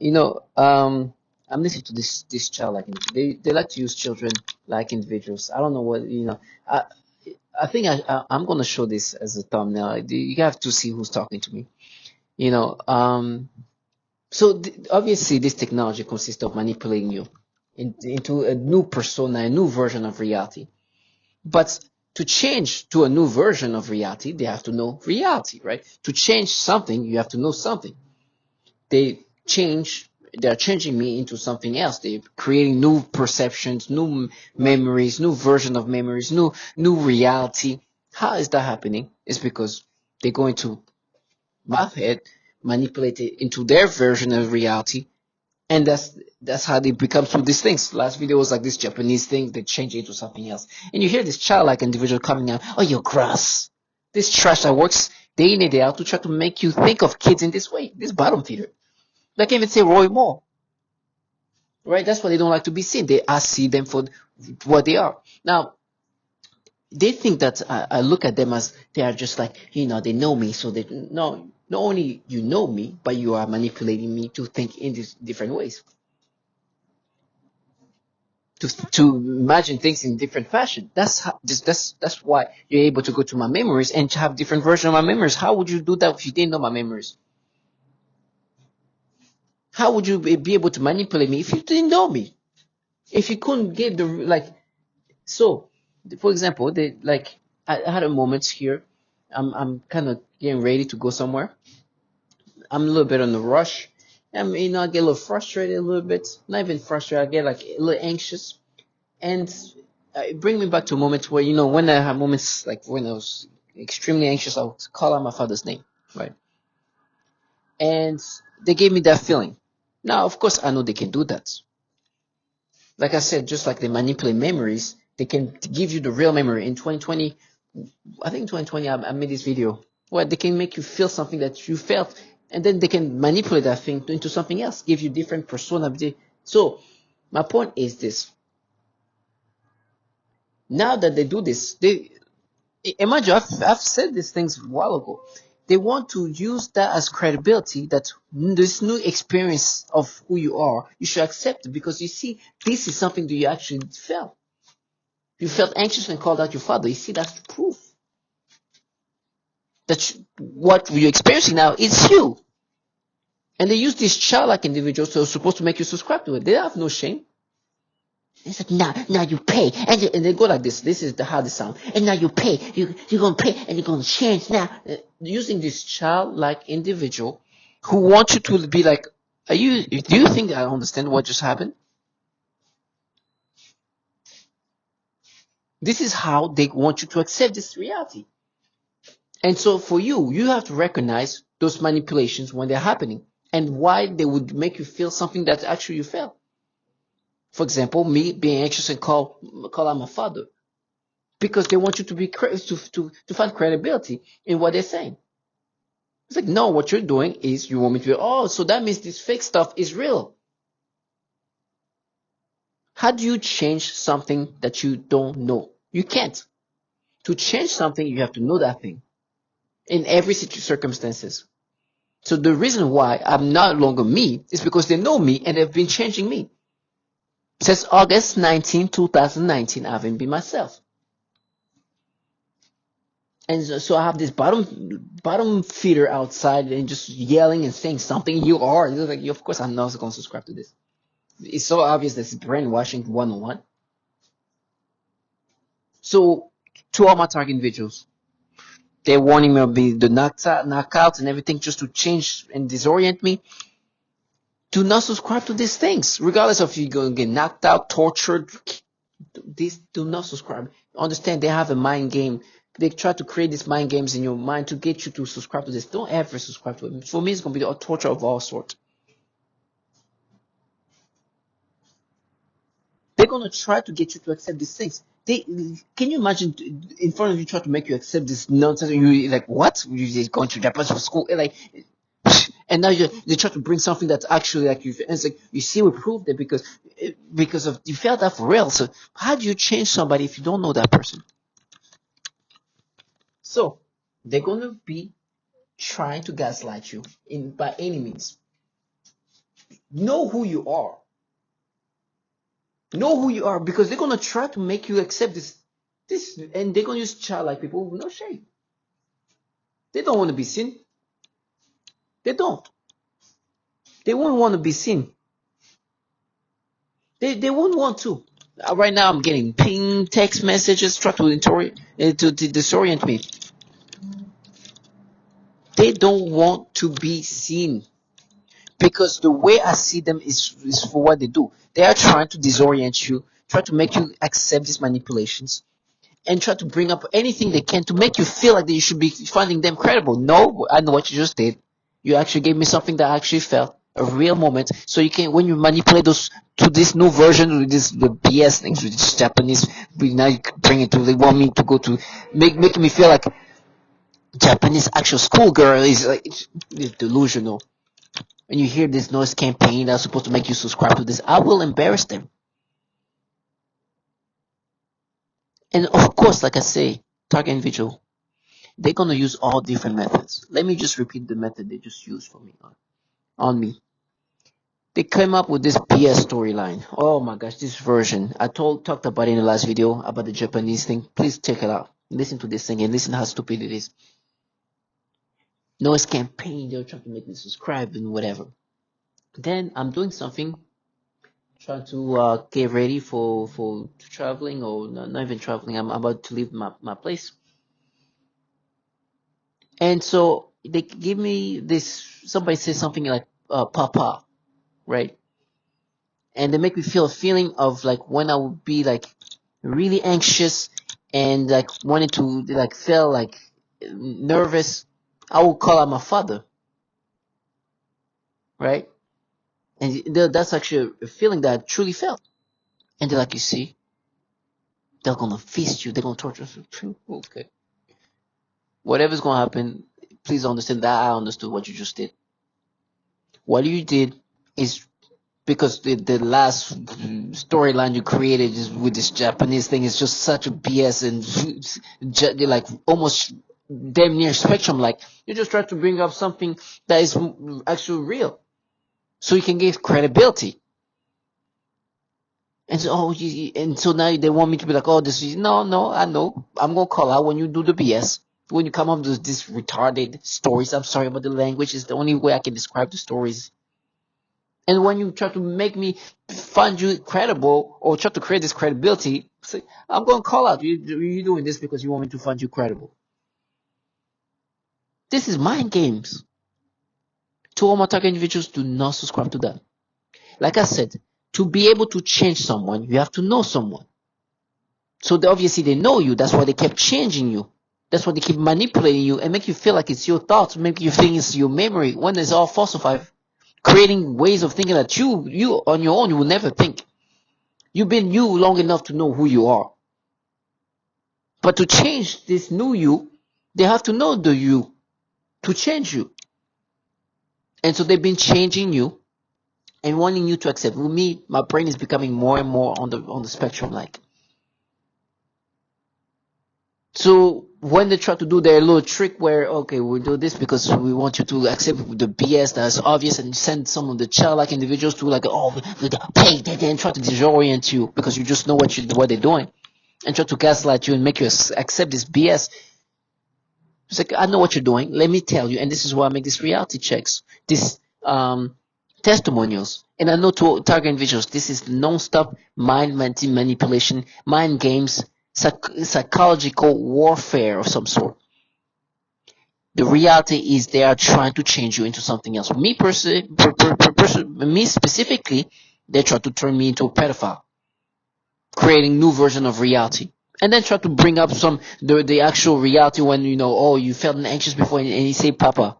I'm listening to this child like they like to use children like individuals. I don't know what I I think I'm gonna show this as a thumbnail. You have to see who's talking to me. You know, so obviously this technology consists of manipulating you into a new persona, a new version of reality. But to change to a new version of reality, they have to know reality, right? To change something, you have to know something. They change, they're changing me into something else. They're creating new perceptions, new memories, new version of memories, new reality. How is that happening? It's because they're going to my head, manipulate it into their version of reality, and that's how they become through these things. Last video was like this Japanese thing, they change it into something else. And you hear this childlike individual coming out, oh, you're grass. This trash that works day in and day out to try to make you think of kids in this way, this bottom feeder. Like I can even say Roy Moore, right? That's why they don't like to be seen. I see them for what they are. Now, they think that I look at them as they are just like, they know me. So they, no, not only you know me, but you are manipulating me to think in these different ways. To imagine things in different fashion. That's why you're able to go to my memories and to have different versions of my memories. How would you do that if you didn't know my memories? How would you be able to manipulate me if you didn't know me? If you couldn't give the like so, for example, I had a moment here. I'm kind of getting ready to go somewhere. I'm a little bit on the rush. I get a little frustrated a little bit. Not even frustrated. I get like a little anxious. And it bring me back to a moment where, when I have moments like when I was extremely anxious, I would call out my father's name, right? And they gave me that feeling. Now, of course, I know they can do that. Like I said, just like they manipulate memories, they can give you the real memory. In 2020, I think 2020, I made this video where they can make you feel something that you felt, and then they can manipulate that thing into something else, give you different persona. So, my point is this. Now that they do this, imagine I've said these things a while ago. They want to use that as credibility that this new experience of who you are, you should accept it because you see, this is something that you actually felt. You felt anxious and called out your father. You see, that's proof that what you're experiencing now is you. And they use these childlike individuals who are supposed to make you subscribe to it. They have no shame. It's like, now you pay. And they go like this. This is how they sound. And now you pay. You're going to pay and you're going to change now. Using this childlike individual who wants you to be like, do you think I understand what just happened? This is how they want you to accept this reality. And so for you have to recognize those manipulations when they're happening and why they would make you feel something that actually you felt. For example, me being anxious and call out my father because they want you to be to find credibility in what they're saying. It's like, no, what you're doing is you want me to be, oh, so that means this fake stuff is real. How do you change something that you don't know? You can't. To change something, you have to know that thing in every circumstances. So the reason why I'm no longer me is because they know me and they've been changing me. Since August 19, 2019, I haven't been myself. And so I have this bottom feeder outside and just yelling and saying something you are. And like, of course, I'm not going to subscribe to this. It's so obvious that it's brainwashing 101. So to all my target individuals, they're warning me of the knockouts and everything just to change and disorient me. Do not subscribe to these things, regardless of if you're going to get knocked out, tortured. Do not subscribe. Understand they have a mind game. They try to create these mind games in your mind to get you to subscribe to this. Don't ever subscribe to it. For me, it's going to be a torture of all sorts. They're going to try to get you to accept these things. Can you imagine in front of you try to make you accept this nonsense? And you're like, what? You're just going to Japan for school, like, and now they try to bring something that's actually like you. And it's like you see, we proved it because of you felt that for real. So how do you change somebody if you don't know that person? So they're going to be trying to gaslight you by any means. Know who you are. Know who you are, because they're gonna try to make you accept this, and they're gonna use childlike people with no shame. They don't want to be seen. They don't. They won't want to be seen. They won't want to. Right now, I'm getting ping text messages trying to disorient me. They don't want to be seen, because the way I see them is for what they do. They are trying to disorient you, try to make you accept these manipulations, and try to bring up anything they can to make you feel like that you should be finding them credible. No, I know what you just did. You actually gave me something that I actually felt, a real moment. So you can, when you manipulate those to this new version with this the BS things with this Japanese, now you bring it to, they want me to go to making me feel like Japanese actual schoolgirl is like it's delusional. When you hear this noise campaign that's supposed to make you subscribe to this, I will embarrass them. And of course, like I say, target individual, they're gonna use all different methods. Let me just repeat the method they just used for me on me. They came up with this BS storyline. Oh my gosh, this version. I talked about it in the last video about the Japanese thing. Please check it out. Listen to this thing and listen how stupid it is. Noise campaign, they're trying to make me subscribe and whatever. Then I'm doing something, trying to get ready for traveling, or not even traveling. I'm about to leave my place. And so they give me this, somebody says something like papa, right? And they make me feel a feeling of like when I would be like really anxious and like wanted to like feel like nervous, I would call out my father, right? And that's actually a feeling that I truly felt. And they're like, you see, they're gonna feast you, they're gonna torture you. Okay. Whatever's gonna happen, please understand that I understood what you just did. What you did is because the last storyline you created is with this Japanese thing is just such a BS and like almost damn near spectrum. Like you just try to bring up something that is actually real, so you can give credibility. And so, and so now they want me to be like, oh, this is no, I know. I'm gonna call out when you do the BS. When you come up with these retarded stories. I'm sorry about the language. It's the only way I can describe the stories. And when you try to make me find you credible or try to create this credibility, say, I'm going to call out. You're doing this because you want me to find you credible. This is mind games. To all my target individuals, do not subscribe to that. Like I said, to be able to change someone, you have to know someone. So obviously they know you. That's why they kept changing you. That's why they keep manipulating you and make you feel like it's your thoughts, make you think it's your memory when it's all falsified. Creating ways of thinking that you on your own, you will never think. You've been you long enough to know who you are. But to change this new you, they have to know the you to change you. And so they've been changing you and wanting you to accept. With me, my brain is becoming more and more on the spectrum like. So when they try to do their little trick where, okay, we'll do this because we want you to accept the BS that's obvious and send some of the childlike individuals to like, oh, pay, and try to disorient you because you just know what they're doing and try to gaslight you and make you accept this BS. It's like, I know what you're doing. Let me tell you. And this is why I make these reality checks, these testimonials. And I know to target individuals, this is non-stop mind manipulation, mind games, psychological warfare of some sort. The reality is they are trying to change you into something else. Me me specifically, they try to turn me into a pedophile, creating new version of reality. And then try to bring up the actual reality when you know, oh, you felt anxious before and you say papa.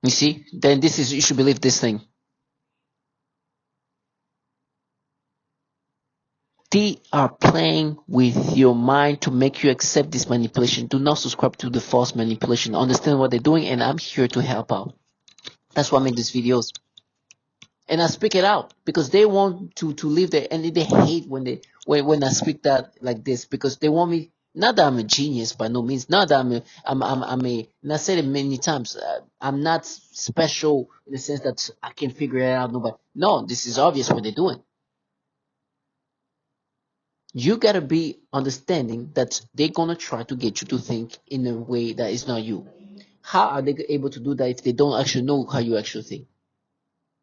You see? Then this is, you should believe this thing. They are playing with your mind to make you accept this manipulation. Do not subscribe to the false manipulation. Understand what they're doing, and I'm here to help out. That's why I make these videos. And I speak it out because they want to live there, and they hate when I speak that like this because they want me Not that I'm a genius by no means. Not that and I said it many times. I'm not special in the sense that I can figure it out. Nobody. No, this is obvious what they're doing. You gotta be understanding that they're gonna try to get you to think in a way that is not you. How are they able to do that if they don't actually know how you actually think?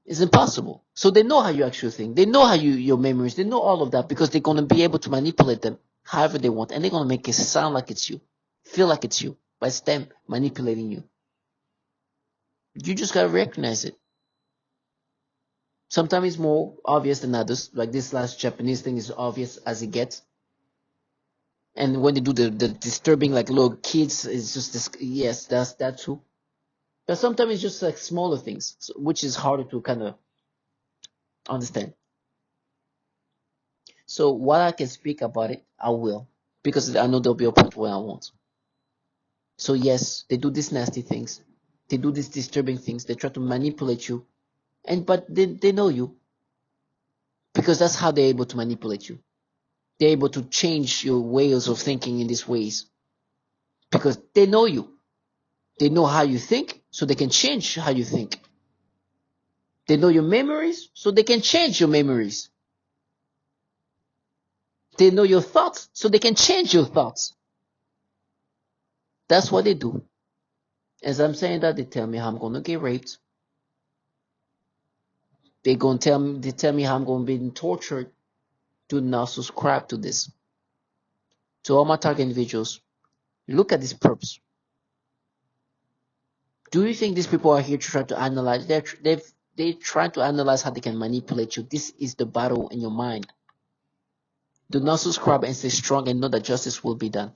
It's impossible. So they know how you actually think. They know how your memories. They know all of that because they're gonna be able to manipulate them however they want, and they're gonna make it sound like it's you, feel like it's you, but it's them manipulating you. You just gotta recognize it. Sometimes it's more obvious than others. Like this last Japanese thing is obvious as it gets. And when they do the disturbing like little kids, it's just this. Yes, that's that too. But sometimes it's just like smaller things, so, which is harder to kind of understand. So while I can speak about it, I will, because I know there'll be a point where I won't. So yes, they do these nasty things. They do these disturbing things. They try to manipulate you, and but they know you because that's how they're able to manipulate you. They're able to change your ways of thinking in these ways because they know you. They know how you think, so they can change how you think. They know your memories, so they can change your memories. They know your thoughts, so they can change your thoughts. That's what they do. As I'm saying that, they tell me how I'm gonna get raped. They tell me how I'm gonna be tortured. Do not subscribe to this. To all my target individuals, look at this purpose. Do you think these people are here to try to analyze? They try to analyze how they can manipulate you. This is the battle in your mind. Do not subscribe and stay strong and know that justice will be done.